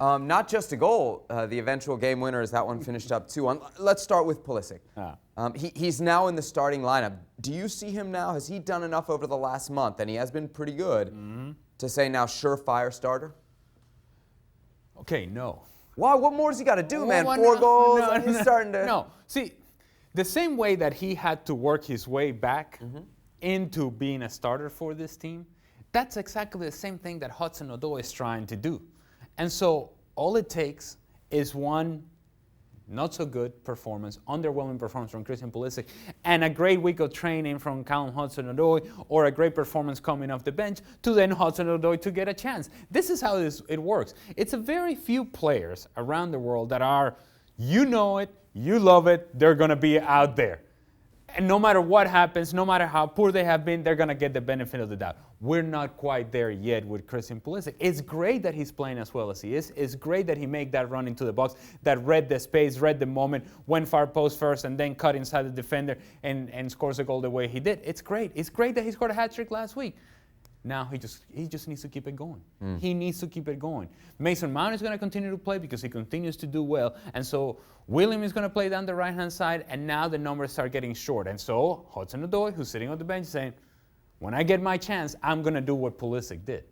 Not just a goal. The eventual game winner is that one finished up 2-1. Let's start with Pulisic. He's now in the starting lineup. Do you see him now? Has he done enough over the last month, and he has been pretty good, to say now surefire starter? Okay, no. Why? What more does he got to do, man? 4 goals, and he's starting to... No. See, the same way that he had to work his way back into being a starter for this team, that's exactly the same thing that Hudson-Odoi is trying to do. And so all it takes is one not-so-good performance, underwhelming performance from Christian Pulisic, and a great week of training from Callum Hudson-Odoi, or a great performance coming off the bench, to then Hudson-Odoi to get a chance. This is how it works. It's a very few players around the world that are, you know it, you love it, they're going to be out there. And no matter what happens, no matter how poor they have been, they're going to get the benefit of the doubt. We're not quite there yet with Christian Pulisic. It's great that he's playing as well as he is. It's great that he made that run into the box, that read the space, read the moment, went far post first, and then cut inside the defender and scores a goal the way he did. It's great. It's great that he scored a hat-trick last week. Now he just needs to keep it going. He needs to keep it going. Mason Mount is going to continue to play because he continues to do well. And so William is going to play down the right-hand side, and now the numbers start getting short. And so Hudson-Odoi, who's sitting on the bench, saying, when I get my chance, I'm going to do what Pulisic did.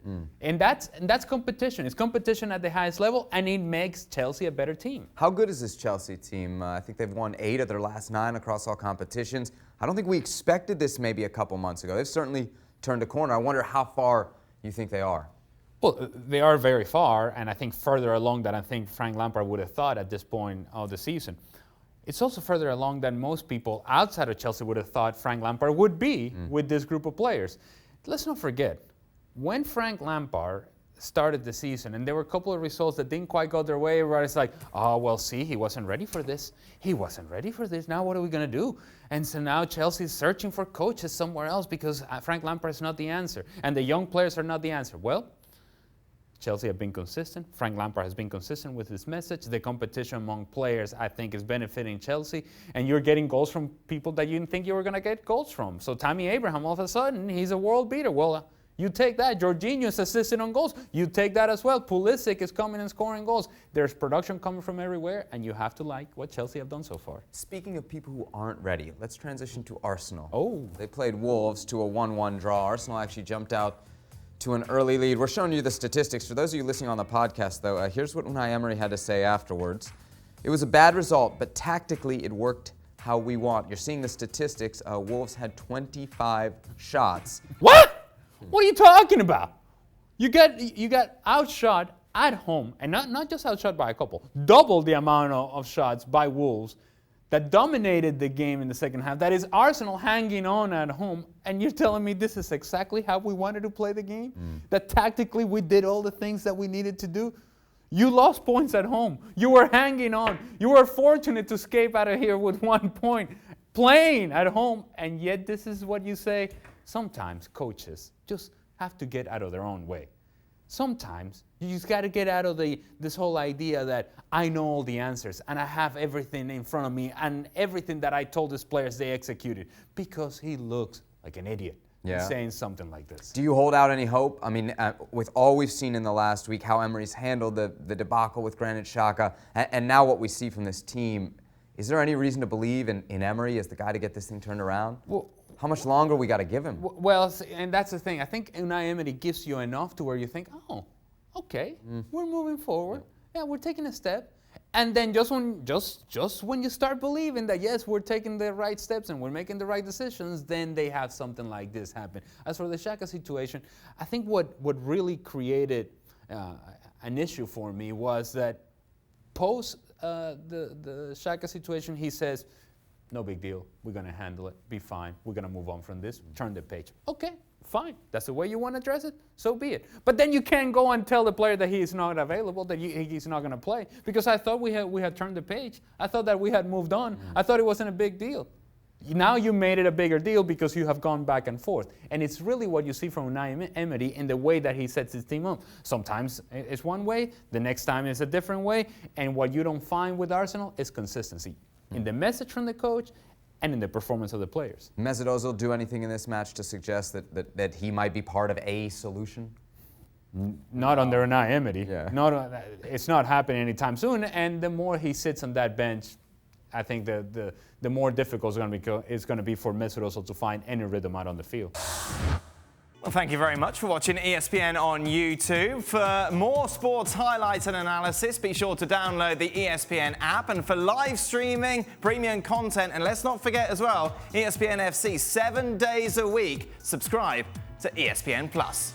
And that's competition. It's competition at the highest level, and it makes Chelsea a better team. How good is this Chelsea team? I think they've won 8 of their last 9 across all competitions. I don't think we expected this maybe a couple months ago. They've certainly turned a corner. I wonder how far you think they are. Well, they are very far, and I think further along than I think Frank Lampard would have thought at this point of the season. It's also further along than most people outside of Chelsea would have thought Frank Lampard would be with this group of players. Let's not forget, when Frank Lampard started the season and there were a couple of results that didn't quite go their way, where it's like, oh, well, see, he wasn't ready for this. He wasn't ready for this. Now what are we going to do? And so now Chelsea's searching for coaches somewhere else because Frank Lampard is not the answer, and the young players are not the answer. Well, Chelsea have been consistent. Frank Lampard has been consistent with his message. The competition among players, I think, is benefiting Chelsea. And you're getting goals from people that you didn't think you were going to get goals from. So Tammy Abraham, all of a sudden, he's a world beater. Well, you take that. Jorginho's assisting on goals. You take that as well. Pulisic is coming and scoring goals. There's production coming from everywhere, and you have to like what Chelsea have done so far. Speaking of people who aren't ready, let's transition to Arsenal. Oh. They played Wolves to a 1-1 draw. Arsenal actually jumped out to an early lead. We're showing you the statistics. For those of you listening on the podcast, though, here's what Unai Emery had to say afterwards. It was a bad result, but tactically it worked how we want. You're seeing the statistics. Wolves had 25 shots. What? What are you talking about? You got outshot at home, and not just outshot by a couple, double the amount of shots by Wolves that dominated the game in the second half. That is Arsenal hanging on at home, and you're telling me this is exactly how we wanted to play the game? That tactically we did all the things that we needed to do? You lost points at home. You were hanging on. You were fortunate to escape out of here with 1 point, playing at home, and yet this is what you say? Sometimes coaches just have to get out of their own way. Sometimes you just got to get out of this whole idea that I know all the answers and I have everything in front of me and everything that I told these players they executed, because he looks like an idiot saying something like this. Do you hold out any hope? I mean, with all we've seen in the last week, how Emery's handled the debacle with Granit Xhaka, and now what we see from this team, is there any reason to believe in Emery as the guy to get this thing turned around? Well, how much longer we got to give him? Well, and that's the thing. I think Unai Emery gives you enough to where you think, oh, okay, we're moving forward. Yeah, we're taking a step. And then just when you start believing that, yes, we're taking the right steps and we're making the right decisions, then they have something like this happen. As for the Xhaka situation, I think what really created an issue for me was that post the Xhaka situation, he says, no big deal. We're going to handle it. Be fine. We're going to move on from this. Turn the page. Okay, fine. That's the way you want to address it? So be it. But then you can't go and tell the player that he is not available, that he's not going to play. Because I thought we had turned the page. I thought that we had moved on. I thought it wasn't a big deal. Now you made it a bigger deal because you have gone back and forth. And it's really what you see from Unai Emery in the way that he sets his team up. Sometimes it's one way. The next time it's a different way. And what you don't find with Arsenal is consistency in the message from the coach and in the performance of the players. Mesut Ozil do anything in this match to suggest that he might be part of a solution? Not under Unai Emery. Yeah. It's not happening anytime soon. And the more he sits on that bench, I think the more difficult it's going to be for Mesut Ozil to find any rhythm out on the field. Well, thank you very much for watching ESPN on YouTube. For more sports highlights and analysis, be sure to download the ESPN app. And for live streaming, premium content, and let's not forget as well, ESPN FC 7 days a week, subscribe to ESPN Plus.